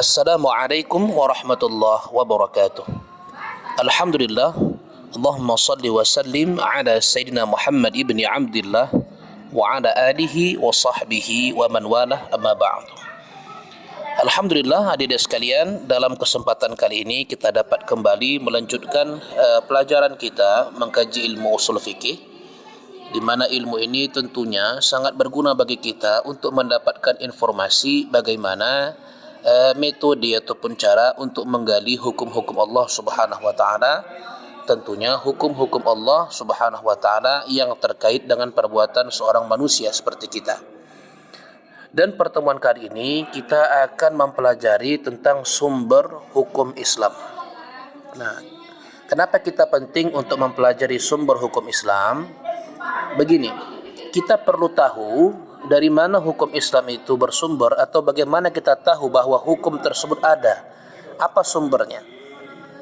Assalamualaikum warahmatullahi wabarakatuh. Alhamdulillah. Allahumma salli wa sallim ala Sayyidina Muhammad ibni Abdillah wa ala alihi wa sahbihi wa man walah amma ba'du. Alhamdulillah, hadirin sekalian, dalam kesempatan kali ini kita dapat kembali melanjutkan pelajaran kita mengkaji ilmu usul fikih, di mana ilmu ini tentunya sangat berguna bagi kita untuk mendapatkan informasi bagaimana metode ataupun cara untuk menggali hukum-hukum Allah Subhanahu wa taala, tentunya hukum-hukum Allah Subhanahu wa taala yang terkait dengan perbuatan seorang manusia seperti kita. Dan pertemuan kali ini kita akan mempelajari tentang sumber hukum Islam. Nah, kenapa kita penting untuk mempelajari sumber hukum Islam? Begini, kita perlu tahu dari mana hukum Islam itu bersumber, atau bagaimana kita tahu bahwa hukum tersebut ada, apa sumbernya.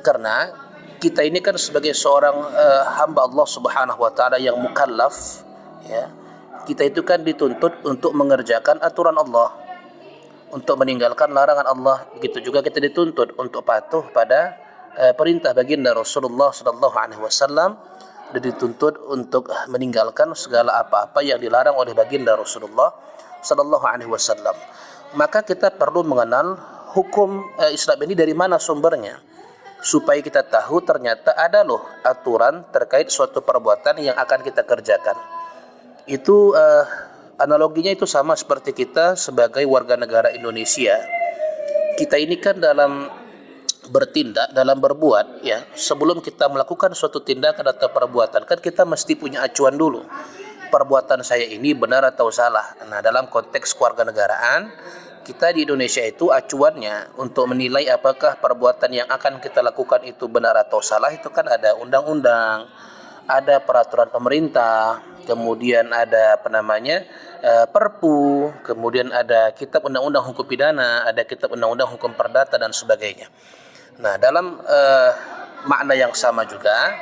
Karena kita ini kan sebagai seorang hamba Allah Subhanahu wa taala yang mukallaf, ya, kita itu kan dituntut untuk mengerjakan aturan Allah, untuk meninggalkan larangan Allah. Begitu juga kita dituntut untuk patuh pada perintah baginda Rasulullah sallallahu alaihi wasallam, dan dituntut untuk meninggalkan segala apa-apa yang dilarang oleh baginda Rasulullah sallallahu alaihi wasallam. Maka kita perlu mengenal hukum Islam ini dari mana sumbernya, supaya kita tahu ternyata ada loh aturan terkait suatu perbuatan yang akan kita kerjakan. Itu analoginya itu sama seperti kita sebagai warga negara Indonesia. Kita ini kan dalam bertindak, dalam berbuat, ya, sebelum kita melakukan suatu tindakan atau perbuatan, kan kita mesti punya acuan dulu. Perbuatan saya ini benar atau salah. Nah, dalam konteks kewarganegaraan, kita di Indonesia itu acuannya untuk menilai apakah perbuatan yang akan kita lakukan itu benar atau salah, itu kan ada undang-undang, ada peraturan pemerintah, kemudian ada Perpu, kemudian ada kitab undang-undang hukum pidana, ada kitab undang-undang hukum perdata dan sebagainya. Nah, dalam makna yang sama juga,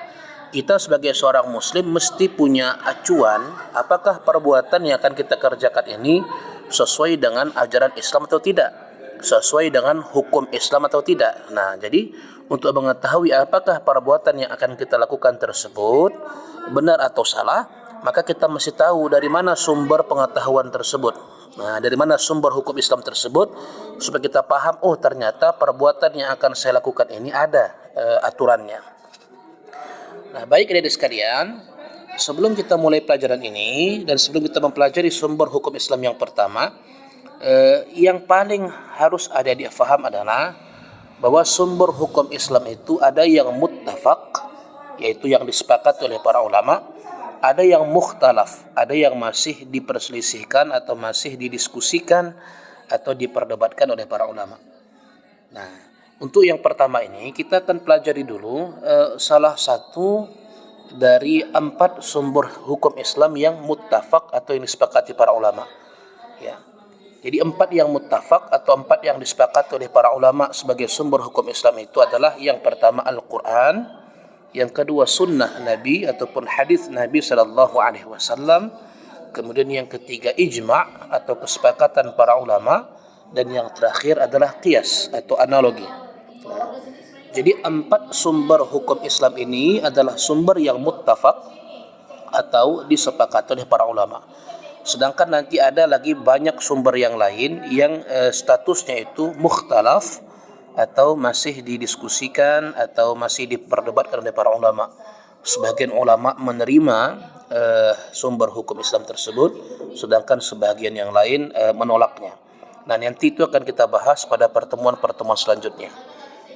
kita sebagai seorang muslim mesti punya acuan apakah perbuatan yang akan kita kerjakan ini sesuai dengan ajaran Islam atau tidak, sesuai dengan hukum Islam atau tidak. Nah, jadi untuk mengetahui apakah perbuatan yang akan kita lakukan tersebut benar atau salah, maka kita mesti tahu dari mana sumber pengetahuan tersebut. Nah, dari mana sumber hukum Islam tersebut, supaya kita paham, oh ternyata perbuatan yang akan saya lakukan ini ada aturannya. Nah, baik adik-adik sekalian, sebelum kita mulai pelajaran ini dan sebelum kita mempelajari sumber hukum Islam yang pertama, yang paling harus adik-adik faham adalah bahwa sumber hukum Islam itu ada yang muttafaq, yaitu yang disepakati oleh para ulama, ada yang mukhtalaf, ada yang masih diperselisihkan atau masih didiskusikan atau diperdebatkan oleh para ulama. Nah, untuk yang pertama ini kita akan pelajari dulu salah satu dari 4 sumber hukum Islam yang muttafaq atau yang disepakati para ulama. Ya. Jadi 4 yang muttafaq atau 4 yang disepakati oleh para ulama sebagai sumber hukum Islam itu adalah yang pertama Al-Quran, yang kedua sunnah Nabi ataupun hadis Nabi sallallahu alaihi wasallam, kemudian yang ketiga ijma' atau kesepakatan para ulama, dan yang terakhir adalah qiyas atau analogi. Jadi 4 sumber hukum Islam ini adalah sumber yang muttafaq atau disepakati oleh para ulama. Sedangkan nanti ada lagi banyak sumber yang lain yang statusnya itu mukhtalaf atau masih didiskusikan atau masih diperdebatkan oleh para ulama. Sebagian ulama menerima sumber hukum Islam tersebut, sedangkan sebagian yang lain menolaknya. Nah, nanti itu akan kita bahas pada pertemuan-pertemuan selanjutnya.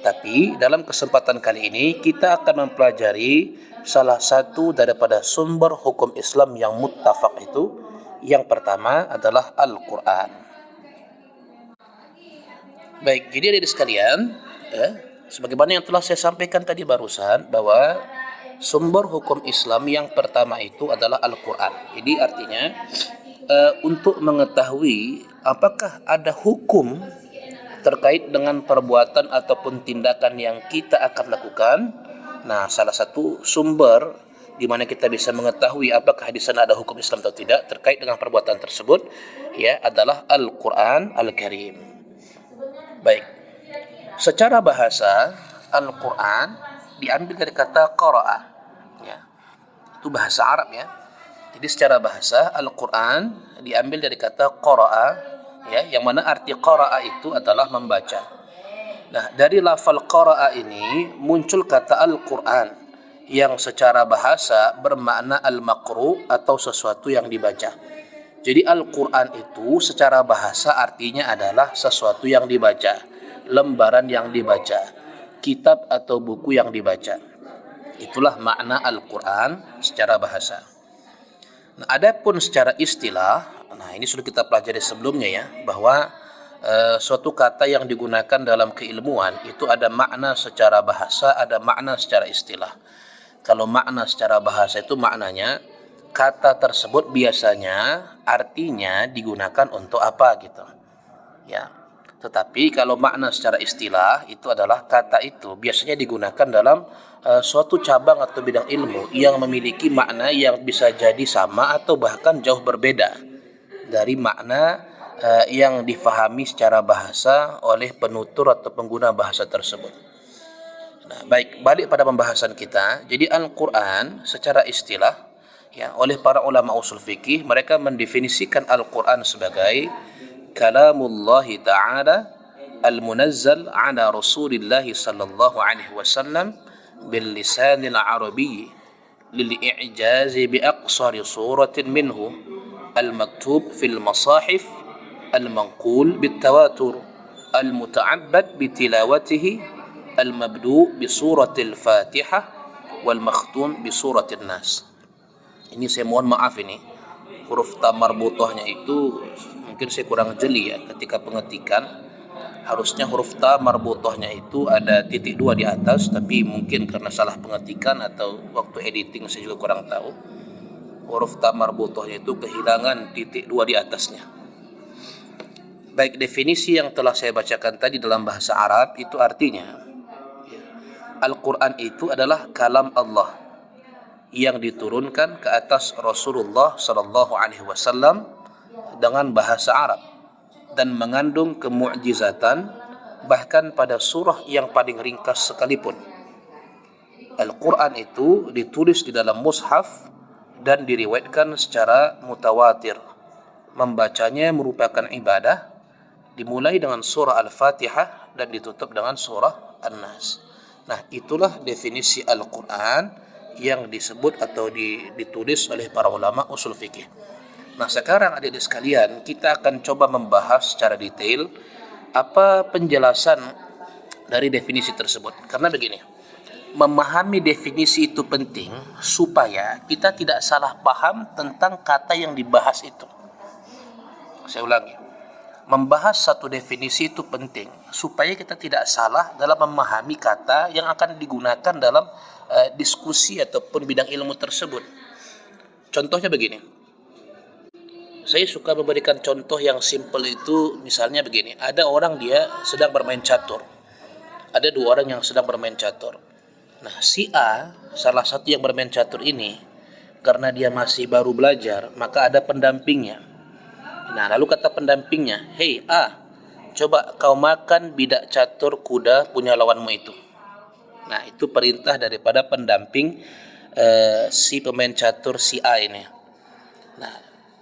Tapi dalam kesempatan kali ini kita akan mempelajari salah satu daripada sumber hukum Islam yang muttafaq itu. Yang pertama adalah Al-Quran. Baik, jadi adik sekalian, sebagaimana yang telah saya sampaikan tadi barusan, bahwa sumber hukum Islam yang pertama itu adalah Al-Quran. Jadi artinya untuk mengetahui apakah ada hukum terkait dengan perbuatan ataupun tindakan yang kita akan lakukan, nah salah satu sumber di mana kita bisa mengetahui apakah di sana ada hukum Islam atau tidak terkait dengan perbuatan tersebut, ya, adalah Al-Quran Al-Karim. Baik, Secara bahasa, Al-Quran diambil dari kata qara'a. Ya. Itu bahasa Arab ya. Jadi secara bahasa, Al-Quran diambil dari kata qara'a, ya, yang mana arti qara'a itu adalah membaca. Nah, dari lafal qara'a ini muncul kata Al-Quran yang secara bahasa bermakna al-maqru atau sesuatu yang dibaca. Jadi Al-Quran itu secara bahasa artinya adalah sesuatu yang dibaca, lembaran yang dibaca, kitab atau buku yang dibaca. Itulah makna Al-Quran secara bahasa. Nah, adapun secara istilah, nah ini sudah kita pelajari sebelumnya ya, bahwa suatu kata yang digunakan dalam keilmuan itu ada makna secara bahasa, ada makna secara istilah. Kalau makna secara bahasa itu maknanya kata tersebut biasanya artinya digunakan untuk apa gitu. Ya. Tetapi kalau makna secara istilah itu adalah kata itu biasanya digunakan dalam suatu cabang atau bidang ilmu yang memiliki makna yang bisa jadi sama atau bahkan jauh berbeda dari makna yang difahami secara bahasa oleh penutur atau pengguna bahasa tersebut. Nah, baik, balik pada pembahasan kita. Jadi Al-Quran secara istilah, ya, oleh para ulama usul fikih, mereka mendefinisikan Al-Quran sebagai kalamullah ta'ala al-munazzal ala Rasulillah sallallahu alaihi wasallam bil lisanil arabi lil i'jazi bi aqsari suratin minhu al-maktub fil masahif al-manqul bit tawatur al-muta'abbad bi tilawatihi al-mabdu' bi suratil Fatihah wal makhtum bi suratil Nas. Ini saya mohon maaf ini. Huruf ta marbutahnya itu mungkin saya kurang jeli ya ketika pengetikan. Harusnya huruf ta marbutahnya itu ada titik 2 di atas, tapi mungkin karena salah pengetikan atau waktu editing saya juga kurang tahu. Huruf ta marbutahnya itu kehilangan titik 2 di atasnya. Baik, definisi yang telah saya bacakan tadi dalam bahasa Arab itu artinya Al-Quran itu adalah kalam Allah yang diturunkan ke atas Rasulullah sallallahu alaihi wasallam dengan bahasa Arab dan mengandung kemu'jizatan bahkan pada surah yang paling ringkas sekalipun. Al-Quran itu ditulis di dalam mushaf dan diriwayatkan secara mutawatir. Membacanya merupakan ibadah, dimulai dengan surah Al-Fatihah dan ditutup dengan surah An-Nas. Nah, itulah definisi Al-Quran yang disebut atau ditulis oleh para ulama usul fikih. Nah, sekarang adik-adik sekalian, kita akan coba membahas secara detail apa penjelasan dari definisi tersebut. Karena begini, memahami definisi itu penting supaya kita tidak salah paham tentang kata yang dibahas itu. Saya ulangi. Membahas satu definisi itu penting supaya kita tidak salah dalam memahami kata yang akan digunakan dalam diskusi ataupun bidang ilmu tersebut. Contohnya begini. Saya suka memberikan contoh yang simple itu, misalnya begini. Ada orang dia sedang bermain catur. Ada dua orang yang sedang bermain catur. Nah, si A, salah satu yang bermain catur ini, karena dia masih baru belajar, maka ada pendampingnya. Nah, lalu kata pendampingnya, "Hei A, coba kau makan bidak catur kuda punya lawanmu itu." Nah, itu perintah daripada pendamping si pemain catur si A ini. Nah,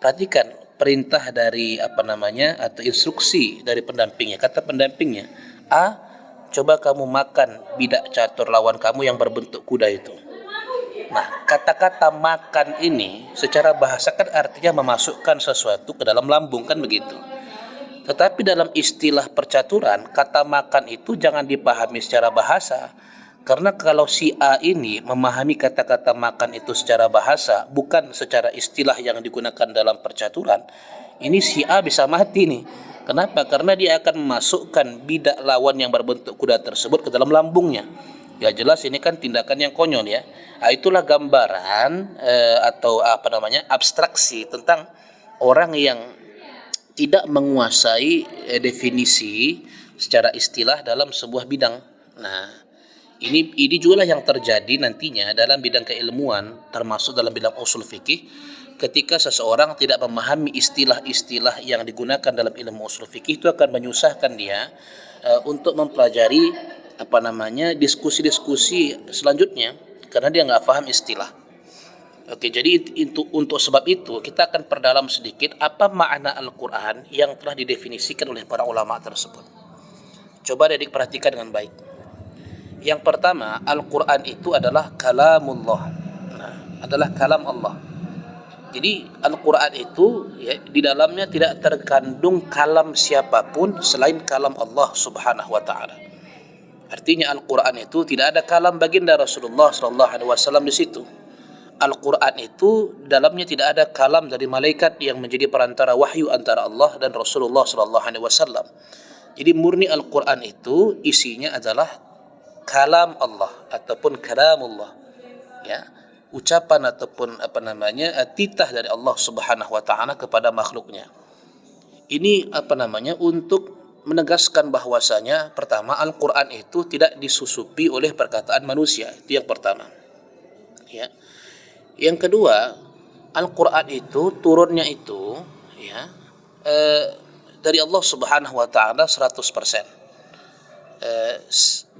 perhatikan perintah dari atau instruksi dari pendampingnya. Kata pendampingnya, "A, coba kamu makan bidak catur lawan kamu yang berbentuk kuda itu." Nah, kata-kata makan ini secara bahasa kan artinya memasukkan sesuatu ke dalam lambung, kan begitu. Tetapi dalam istilah percaturan, kata makan itu jangan dipahami secara bahasa. Karena kalau si A ini memahami kata-kata makan itu secara bahasa, bukan secara istilah yang digunakan dalam percaturan, ini si A bisa mati nih. Kenapa? Karena dia akan memasukkan bidak lawan yang berbentuk kuda tersebut ke dalam lambungnya. Ya jelas ini kan tindakan yang konyol ya. Nah, itulah gambaran abstraksi tentang orang yang tidak menguasai definisi secara istilah dalam sebuah bidang. Nah, ini juga yang terjadi nantinya dalam bidang keilmuan, termasuk dalam bidang usul fikih. ketika seseorang tidak memahami istilah-istilah yang digunakan dalam ilmu usul fikih, itu akan menyusahkan dia untuk mempelajari diskusi-diskusi selanjutnya karena dia nggak paham istilah. Oke, jadi untuk sebab itu kita akan perdalam sedikit apa makna Al-Quran yang telah didefinisikan oleh para ulama tersebut. Coba adik perhatikan dengan baik. Yang pertama, Al-Quran itu adalah kalamullah. Adalah kalam Allah. Jadi Al-Quran itu di dalamnya tidak terkandung kalam siapapun selain kalam Allah Subhanahu wa taala. Artinya Al-Quran itu tidak ada kalam baginda Rasulullah sallallahu alaihi wasallam di situ. Al-Quran itu dalamnya tidak ada kalam dari malaikat yang menjadi perantara wahyu antara Allah dan Rasulullah sallallahu alaihi wasallam. Jadi murni Al-Quran itu isinya adalah kalam Allah ataupun kalamullah. Ya. Ucapan ataupun titah dari Allah Subhanahu wa taala kepada makhluknya. Ini untuk menegaskan bahwasanya pertama Al-Qur'an itu tidak disusupi oleh perkataan manusia. Itu yang pertama. Ya. Yang kedua, Al-Qur'an itu turunnya itu dari Allah Subhanahu wa taala 100%.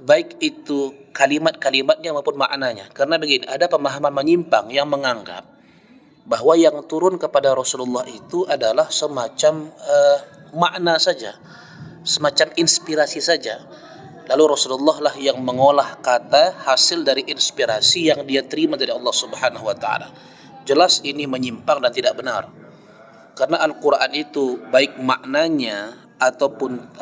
Baik itu kalimat-kalimatnya maupun maknanya. Karena begini, ada pemahaman menyimpang yang menganggap bahwa yang turun kepada Rasulullah itu adalah semacam makna saja, semacam inspirasi saja. Lalu Rasulullah lah yang mengolah kata hasil dari inspirasi yang dia terima dari Allah Subhanahu wa taala. Jelas ini menyimpang dan tidak benar. Karena Al-Qur'an itu baik maknanya ataupun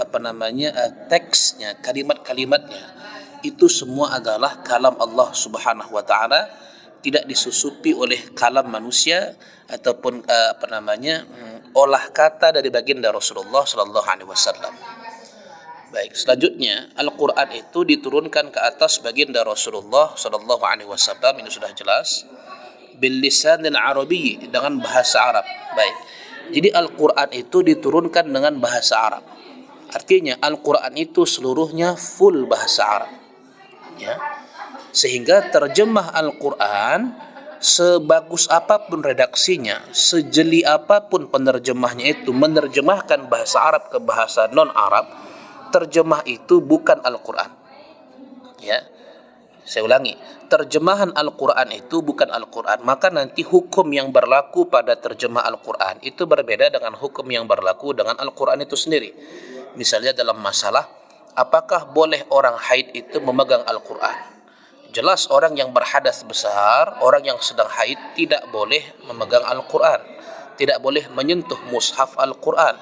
teksnya, kalimat-kalimatnya itu semua adalah kalam Allah Subhanahu wa taala, tidak disusupi oleh kalam manusia ataupun olah kata dari baginda Rasulullah sallallahu alaihi wasallam. Baik, selanjutnya Al-Qur'an itu diturunkan ke atas baginda Rasulullah sallallahu alaihi wasallam, ini sudah jelas, bil lisanil arabi, dengan bahasa Arab. Baik. Jadi Al-Quran itu diturunkan dengan bahasa Arab. Artinya Al-Quran itu seluruhnya full bahasa Arab. Ya. Sehingga terjemah Al-Quran sebagus apapun redaksinya, sejeli apapun penerjemahnya itu menerjemahkan bahasa Arab ke bahasa non-Arab, terjemah itu bukan Al-Quran. Ya. Saya ulangi, terjemahan Al-Quran itu bukan Al-Quran. Maka nanti hukum yang berlaku pada terjemah Al-Quran itu berbeda dengan hukum yang berlaku dengan Al-Quran itu sendiri. Misalnya dalam masalah, apakah boleh orang haid itu memegang Al-Quran? Jelas orang yang berhadas besar, orang yang sedang haid tidak boleh memegang Al-Quran, tidak boleh menyentuh mushaf Al-Quran,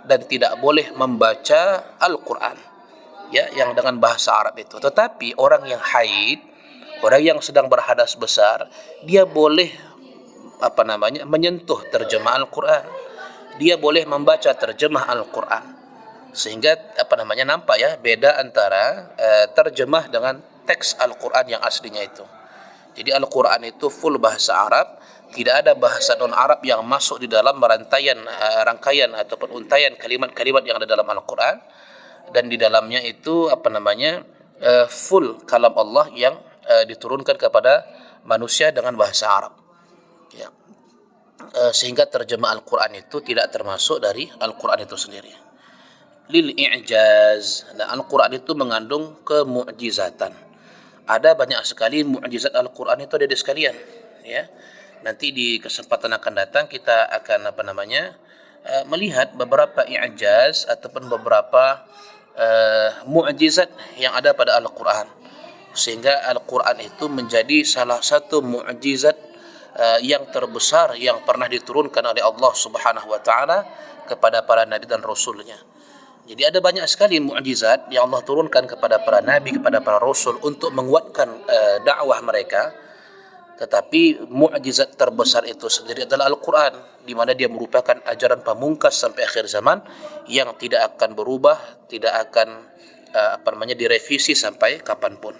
dan tidak boleh membaca Al-Quran. Ya, yang dengan bahasa Arab itu. Tetapi orang yang haid, orang yang sedang berhadas besar, dia boleh menyentuh terjemah Al-Quran. Dia boleh membaca terjemah Al-Quran. Sehingga nampak ya beda antara terjemah dengan teks Al-Quran yang aslinya itu. Jadi Al-Quran itu full bahasa Arab, tidak ada bahasa non-Arab yang masuk di dalam rangkaian ataupun untaian kalimat-kalimat yang ada dalam Al-Quran. Dan di dalamnya itu full kalam Allah yang diturunkan kepada manusia dengan bahasa Arab. Ya. Sehingga terjemah Al-Quran itu tidak termasuk dari Al-Quran itu sendiri. Lil i'jaz. Nah, Al-Quran itu mengandung kemu'jizatan. Ada banyak sekali mu'jizat Al-Quran itu ada di sekalian. Ya. Nanti di kesempatan akan datang kita akan melihat beberapa i'jaz ataupun beberapa mu'jizat yang ada pada Al-Quran, sehingga Al-Quran itu menjadi salah satu mu'jizat yang terbesar yang pernah diturunkan oleh Allah Subhanahu wa taala kepada para nabi dan rasulnya. Jadi ada banyak sekali mu'jizat yang Allah turunkan kepada para nabi, kepada para rasul untuk menguatkan dakwah mereka. Tetapi mu'jizat terbesar itu sendiri adalah Al-Quran, di mana dia merupakan ajaran pamungkas sampai akhir zaman yang tidak akan berubah, tidak akan direvisi sampai kapanpun.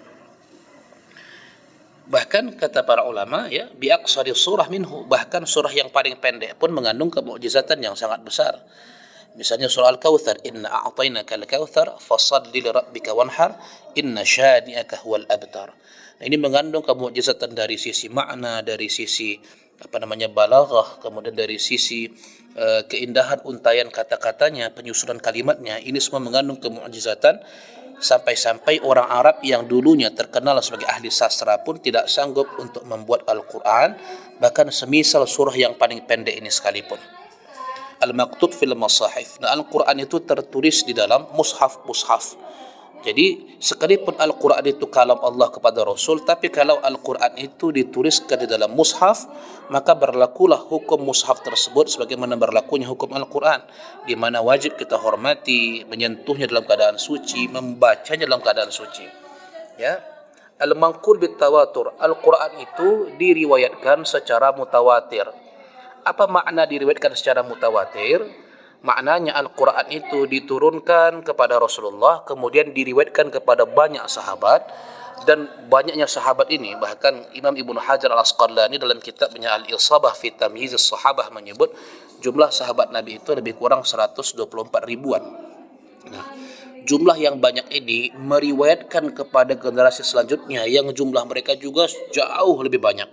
Bahkan kata para ulama, ya, bi aqsari surah minhu, bahkan surah yang paling pendek pun mengandung kemu'jizatan yang sangat besar. Misalnya surah Al-Kautsar, inna a'tainaka al-kautsar fashalli li rabbika wanhar inna syani'aka huwal abtar. Nah, ini mengandung kemu'jizatan dari sisi makna, dari sisi balaghah, kemudian dari sisi keindahan untaian kata-katanya, penyusunan kalimatnya, ini semua mengandung kemu'jizatan sampai-sampai orang Arab yang dulunya terkenal sebagai ahli sastra pun tidak sanggup untuk membuat Al-Quran, bahkan semisal surah yang paling pendek ini sekalipun. Al-maktub fil masahif. Nah, Al-Quran itu tertulis di dalam mushaf-mushaf. Jadi sekalipun Al-Quran itu kalam Allah kepada Rasul, tapi kalau Al-Quran itu dituliskan di dalam mushaf, maka berlakulah hukum mushaf tersebut sebagaimana berlakunya hukum Al-Quran, di mana wajib kita hormati, menyentuhnya dalam keadaan suci, membacanya dalam keadaan suci. Ya, al-manqul bitawatur. Al-Quran itu diriwayatkan secara mutawatir. Apa makna diriwayatkan secara mutawatir? Maknanya Al-Quran itu diturunkan kepada Rasulullah, kemudian diriwayatkan kepada banyak sahabat, dan banyaknya sahabat ini, bahkan Imam Ibnu Hajar Al-Asqalani dalam kitabnya Al-Isabah fi Tamyiz as-Sahabah menyebut jumlah sahabat Nabi itu lebih kurang 124 ribuan. Nah, jumlah yang banyak ini meriwayatkan kepada generasi selanjutnya yang jumlah mereka juga jauh lebih banyak.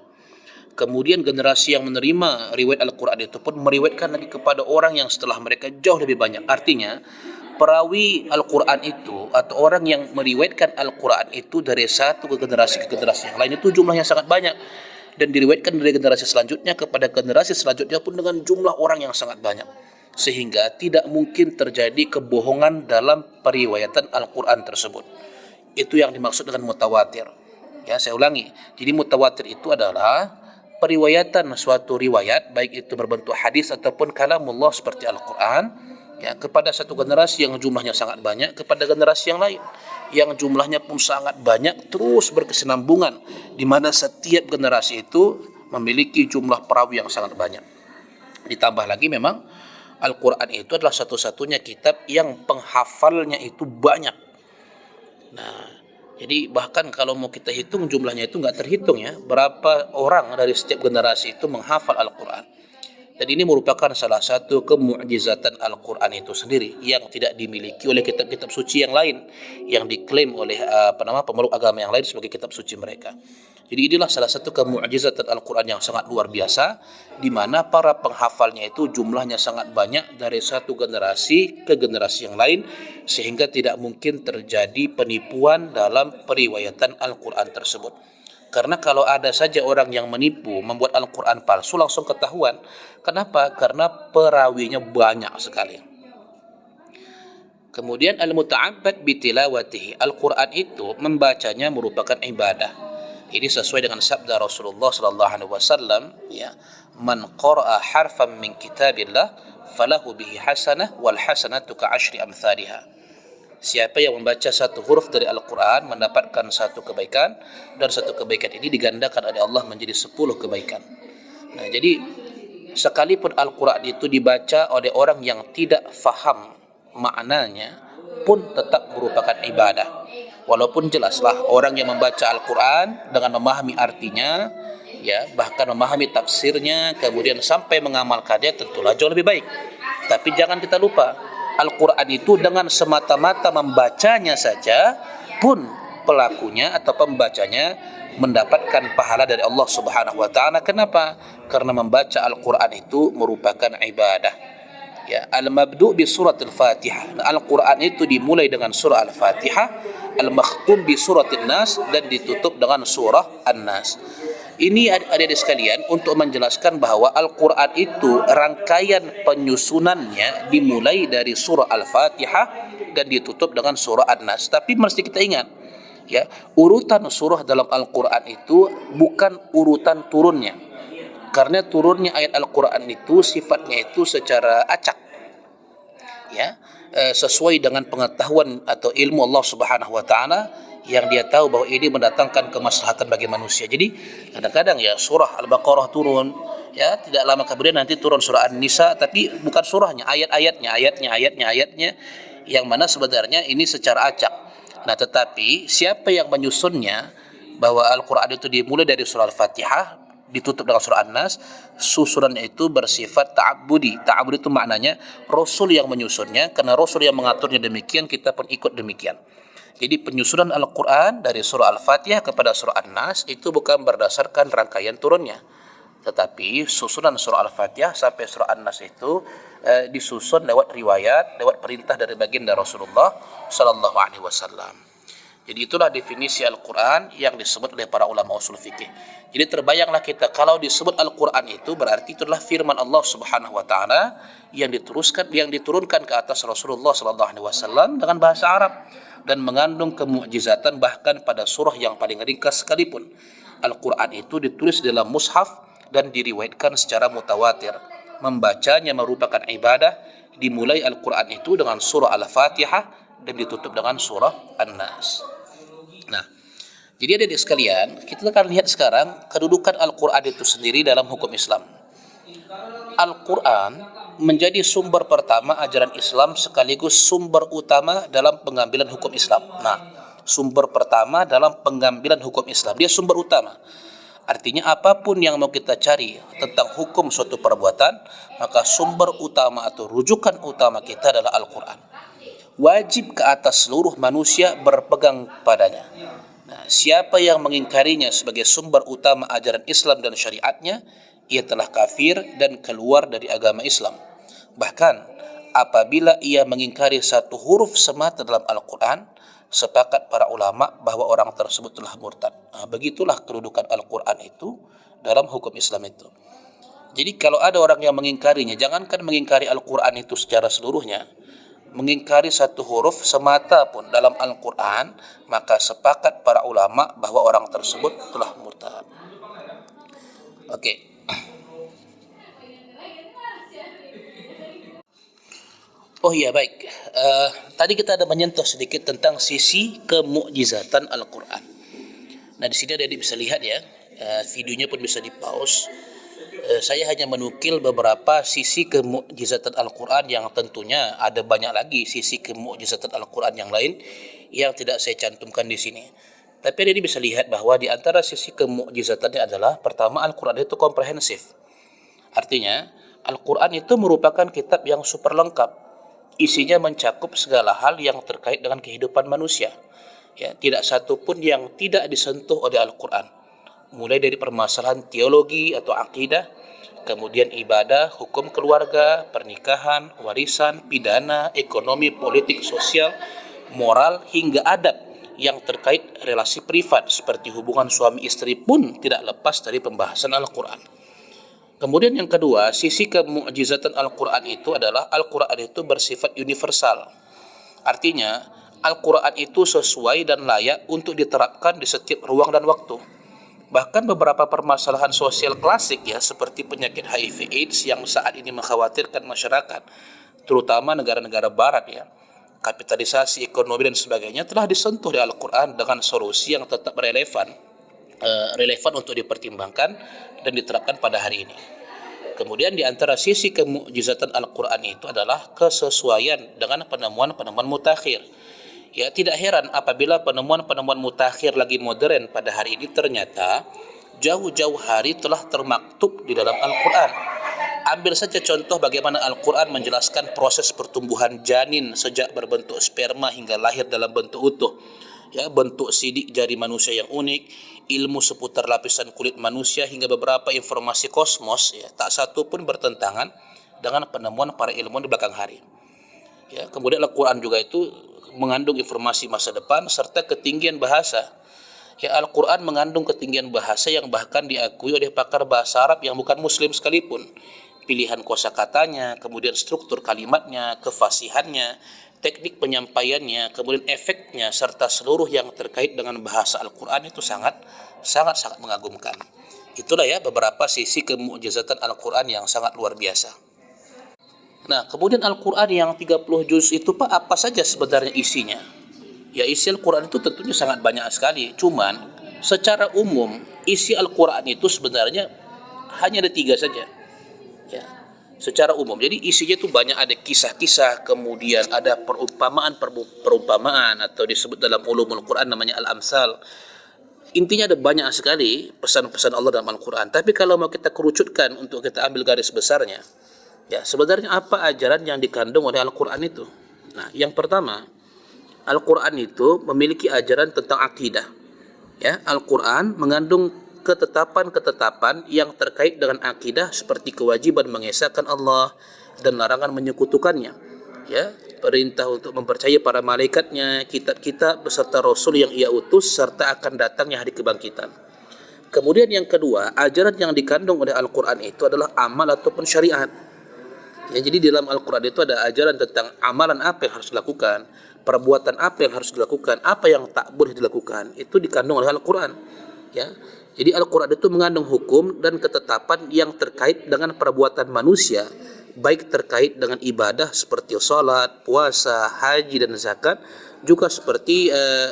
Kemudian generasi yang menerima riwayat Al-Quran itu pun meriwayatkan lagi kepada orang yang setelah mereka jauh lebih banyak. Artinya, perawi Al-Quran itu atau orang yang meriwayatkan Al-Quran itu dari satu ke generasi yang lain itu jumlahnya sangat banyak, dan diriwayatkan dari generasi selanjutnya kepada generasi selanjutnya pun dengan jumlah orang yang sangat banyak, sehingga tidak mungkin terjadi kebohongan dalam periwayatan Al-Quran tersebut. Itu yang dimaksud dengan mutawatir. Ya, saya ulangi. Jadi mutawatir itu adalah periwayatan suatu riwayat, baik itu berbentuk hadis ataupun kalamullah seperti Al-Quran, ya, kepada satu generasi yang jumlahnya sangat banyak, kepada generasi yang lain yang jumlahnya pun sangat banyak, terus berkesinambungan, di mana setiap generasi itu memiliki jumlah perawi yang sangat banyak. Ditambah lagi memang Al-Quran itu adalah satu-satunya kitab yang penghafalnya itu banyak. Nah, jadi bahkan kalau mau kita hitung jumlahnya itu nggak terhitung ya, berapa orang dari setiap generasi itu menghafal Al-Quran. Dan ini merupakan salah satu kemu'jizatan Al-Quran itu sendiri yang tidak dimiliki oleh kitab-kitab suci yang lain yang diklaim oleh pemeluk agama yang lain sebagai kitab suci mereka. Jadi inilah salah satu kemu'jizatan Al-Quran yang sangat luar biasa, di mana para penghafalnya itu jumlahnya sangat banyak dari satu generasi ke generasi yang lain, sehingga tidak mungkin terjadi penipuan dalam periwayatan Al-Quran tersebut. Karena kalau ada saja orang yang menipu, membuat Al-Quran palsu, langsung ketahuan. Kenapa? Karena perawinya banyak sekali. Kemudian al-muta'abbad bitilawatihi. Al-Quran itu membacanya merupakan ibadah. Ini sesuai dengan sabda Rasulullah sallallahu alaihi wasallam, ya, man qara'a harfan min kitabillah falahu bihi hasanah wal hasanatu ka'ashri amsalihha. Siapa yang membaca satu huruf dari Al-Quran mendapatkan satu kebaikan, dan satu kebaikan ini digandakan oleh Allah menjadi 10 kebaikan. Nah, jadi sekalipun Al-Quran itu dibaca oleh orang yang tidak faham maknanya pun tetap merupakan ibadah. Walaupun jelaslah orang yang membaca Al-Quran dengan memahami artinya, ya, bahkan memahami tafsirnya, kemudian sampai mengamalkannya, tentulah jauh lebih baik. Tapi jangan kita lupa, Al-Quran itu dengan semata-mata membacanya saja pun pelakunya atau pembacanya mendapatkan pahala dari Allah Subhanahu wa taala. Kenapa? Karena membaca Al-Quran itu merupakan ibadah. Ya, al-mabdu' bi surat al-Fatihah. Al-Quran itu dimulai dengan surah Al-Fatihah, al-makhtum bi surat An-Nas, dan ditutup dengan surah An-Nas. Ini adik-adik sekalian untuk menjelaskan bahwa Al-Quran itu rangkaian penyusunannya dimulai dari surah Al-Fatihah dan ditutup dengan surah An-Nas. Tapi mesti kita ingat, ya, urutan surah dalam Al-Quran itu bukan urutan turunnya. Karena turunnya ayat Al-Quran itu sifatnya itu secara acak, ya, sesuai dengan pengetahuan atau ilmu Allah Subhanahu wa taala, yang dia tahu bahwa ini mendatangkan kemaslahatan bagi manusia. Jadi kadang-kadang ya surah Al-Baqarah turun, ya, tidak lama kemudian nanti turun surah An-Nisa, tapi bukan surahnya, ayatnya yang mana sebenarnya ini secara acak. Nah, tetapi siapa yang menyusunnya, bahwa Al-Quran itu dimulai dari surah Al-Fatihah ditutup dengan surah An-Nas, susunannya itu bersifat ta'abbudi. Ta'abbudi itu maknanya Rasul yang menyusunnya, karena Rasul yang mengaturnya demikian, kita pun ikut demikian. Jadi penyusunan Al-Quran dari surah Al-Fatihah kepada surah An-Nas itu bukan berdasarkan rangkaian turunnya, Tetapi susunan surah Al-Fatihah sampai surah An-Nas itu disusun lewat riwayat, lewat perintah dari baginda Rasulullah sallallahu alaihi wasallam. Jadi itulah definisi Al-Quran yang disebut oleh para ulama usul fikih. Jadi terbayanglah kita kalau disebut Al-Quran itu berarti itulah firman Allah Subhanahu wa taala yang diturunkan ke atas Rasulullah sallallahu alaihi wasallam dengan bahasa Arab dan mengandung kemukjizatan bahkan pada surah yang paling ringkas sekalipun. Al-Quran itu ditulis dalam mushaf dan diriwayatkan secara mutawatir. Membacanya merupakan ibadah. Dimulai Al-Quran itu dengan surah Al-Fatihah dan ditutup dengan surah An-Nas. Nah, jadi adik-adik sekalian, kita akan lihat sekarang kedudukan Al-Quran itu sendiri dalam hukum Islam. Al-Quran menjadi sumber pertama ajaran Islam sekaligus sumber utama dalam pengambilan hukum Islam. Nah, sumber pertama dalam pengambilan hukum Islam, dia sumber utama. Artinya apapun yang mau kita cari tentang hukum suatu perbuatan, maka sumber utama atau rujukan utama kita adalah Al-Quran. Wajib ke atas seluruh manusia berpegang padanya. Nah, siapa yang mengingkarinya sebagai sumber utama ajaran Islam dan syariatnya, ia telah kafir dan keluar dari agama Islam. Bahkan apabila ia mengingkari satu huruf semata dalam Al-Quran, sepakat para ulama bahwa orang tersebut telah murtad. Nah, begitulah kedudukan Al-Quran itu dalam hukum Islam itu. Jadi kalau ada orang yang mengingkarinya, jangankan mengingkari Al-Quran itu secara seluruhnya, mengingkari satu huruf semata pun dalam Al-Quran, maka sepakat para ulama bahwa orang tersebut telah murtad. Oke. Oh iya, baik. Tadi kita ada menyentuh sedikit tentang sisi kemukjizatan Al-Quran. Nah, di sini adik bisa lihat ya, videonya pun bisa di-pause. Saya hanya menukil beberapa sisi kemukjizatan Al-Quran yang tentunya ada banyak lagi sisi kemukjizatan Al-Quran yang lain yang tidak saya cantumkan di sini. Tapi adik bisa lihat bahwa di antara sisi kemukjizatannya adalah pertama, Al-Quran itu komprehensif. Artinya, Al-Quran itu merupakan kitab yang super lengkap. Isinya mencakup segala hal yang terkait dengan kehidupan manusia. Ya, tidak satu pun yang tidak disentuh oleh Al-Quran. Mulai dari permasalahan teologi atau akidah, kemudian ibadah, hukum keluarga, pernikahan, warisan, pidana, ekonomi, politik, sosial, moral, hingga adab yang terkait relasi privat seperti hubungan suami istri pun tidak lepas dari pembahasan Al-Quran. Kemudian yang kedua, sisi kemukjizatan Al-Quran itu adalah Al-Quran itu bersifat universal. Artinya, Al-Quran itu sesuai dan layak untuk diterapkan di setiap ruang dan waktu. Bahkan beberapa permasalahan sosial klasik ya, seperti penyakit HIV/AIDS yang saat ini mengkhawatirkan masyarakat, terutama negara-negara barat ya, kapitalisasi ekonomi dan sebagainya telah disentuh di Al-Quran dengan solusi yang tetap relevan untuk dipertimbangkan dan diterapkan pada hari ini. Kemudian di antara sisi kemukjizatan Al-Quran itu adalah kesesuaian dengan penemuan-penemuan mutakhir. Ya, tidak heran apabila penemuan-penemuan mutakhir lagi modern pada hari ini ternyata jauh-jauh hari telah termaktub di dalam Al-Quran. Ambil saja contoh bagaimana Al-Quran menjelaskan proses pertumbuhan janin sejak berbentuk sperma hingga lahir dalam bentuk utuh. Ya, bentuk sidik jari manusia yang unik, ilmu seputar lapisan kulit manusia hingga beberapa informasi kosmos ya, tak satu pun bertentangan dengan penemuan para ilmuwan di belakang hari. Ya, kemudian Al-Quran juga itu mengandung informasi masa depan serta ketinggian bahasa. Ya, Al-Quran mengandung ketinggian bahasa yang bahkan diakui oleh pakar bahasa Arab yang bukan muslim sekalipun. Pilihan kosakatanya, kemudian struktur kalimatnya, kefasihannya, teknik penyampaiannya, kemudian efeknya, serta seluruh yang terkait dengan bahasa Al-Quran itu sangat mengagumkan. Itulah ya beberapa sisi kemukjizatan Al-Quran yang sangat luar biasa. Nah, kemudian Al-Quran yang 30 juz itu Pak, apa saja sebenarnya isinya? Ya, isi Al-Quran itu tentunya sangat banyak sekali. Cuman secara umum isi Al-Quran itu sebenarnya hanya ada 3 saja. Ya, secara umum. Jadi isinya itu banyak, ada kisah-kisah, kemudian ada perumpamaan atau disebut dalam ulumul Quran namanya al-amsal. Intinya ada banyak sekali pesan-pesan Allah dalam Al-Quran. Tapi kalau mau kita kerucutkan untuk kita ambil garis besarnya, ya sebenarnya apa ajaran yang dikandung oleh Al-Quran itu? Nah, yang pertama, Al-Quran itu memiliki ajaran tentang akidah. Ya, Al-Quran mengandung ketetapan-ketetapan yang terkait dengan akidah seperti kewajiban mengesahkan Allah dan larangan menyekutukannya. Ya, perintah untuk mempercayai para malaikatnya, kitab-kitab beserta rasul yang ia utus serta akan datangnya hari kebangkitan. Kemudian yang kedua, ajaran yang dikandung oleh Al-Quran itu adalah amal ataupun syariat. Ya, jadi dalam Al-Quran itu ada ajaran tentang amalan apa yang harus dilakukan, perbuatan apa yang harus dilakukan, apa yang tak boleh dilakukan, itu dikandung oleh Al-Quran. Ya, jadi Al-Quran itu mengandung hukum dan ketetapan yang terkait dengan perbuatan manusia, baik terkait dengan ibadah seperti salat, puasa, haji dan zakat, juga seperti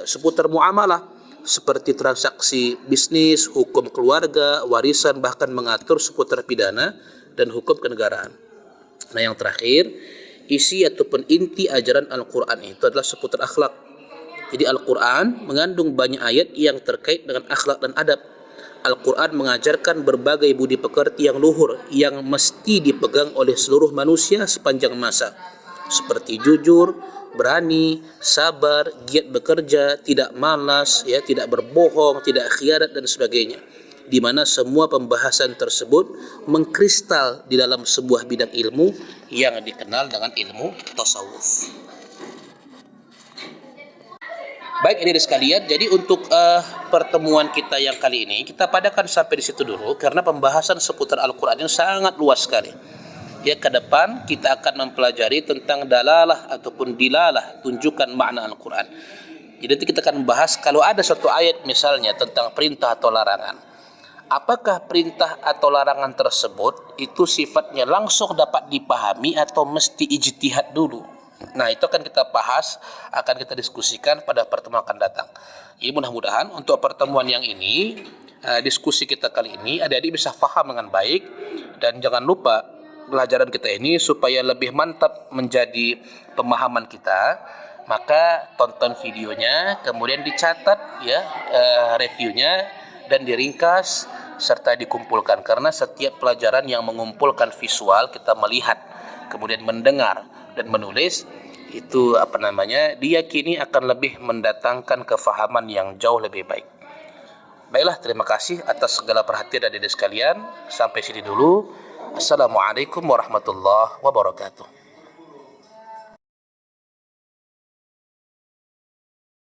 seputar muamalah, seperti transaksi bisnis, hukum keluarga, warisan, bahkan mengatur seputar pidana dan hukum kenegaraan. Nah, yang terakhir, isi ataupun inti ajaran Al-Quran itu adalah seputar akhlak. Jadi Al-Quran mengandung banyak ayat yang terkait dengan akhlak dan adab. Al-Quran mengajarkan berbagai budi pekerti yang luhur yang mesti dipegang oleh seluruh manusia sepanjang masa, seperti jujur, berani, sabar, giat bekerja, tidak malas, ya, tidak berbohong, tidak khianat dan sebagainya. Di mana semua pembahasan tersebut mengkristal di dalam sebuah bidang ilmu yang dikenal dengan ilmu tasawuf. Baik, ini sekalian. Jadi untuk pertemuan kita yang kali ini kita padakan sampai di situ dulu karena pembahasan seputar Al-Quran yang sangat luas sekali. Ya, ke depan kita akan mempelajari tentang dalalah ataupun dilalah, tunjukkan makna Al-Quran. Jadi nanti kita akan membahas kalau ada satu ayat misalnya tentang perintah atau larangan. Apakah perintah atau larangan tersebut itu sifatnya langsung dapat dipahami atau mesti ijtihad dulu? Nah, itu akan kita bahas, akan kita diskusikan pada pertemuan akan datang. Jadi mudah-mudahan untuk pertemuan yang ini, diskusi kita kali ini, adik-adik bisa faham dengan baik. Dan jangan lupa pelajaran kita ini supaya lebih mantap menjadi pemahaman kita, maka tonton videonya, kemudian dicatat ya reviewnya dan diringkas serta dikumpulkan, karena setiap pelajaran yang mengumpulkan visual, kita melihat kemudian mendengar dan menulis, itu diyakini akan lebih mendatangkan kefahaman yang jauh lebih baik. Baiklah, terima kasih atas segala perhatian adik-adik sekalian. Sampai sini dulu. Assalamualaikum warahmatullahi wabarakatuh.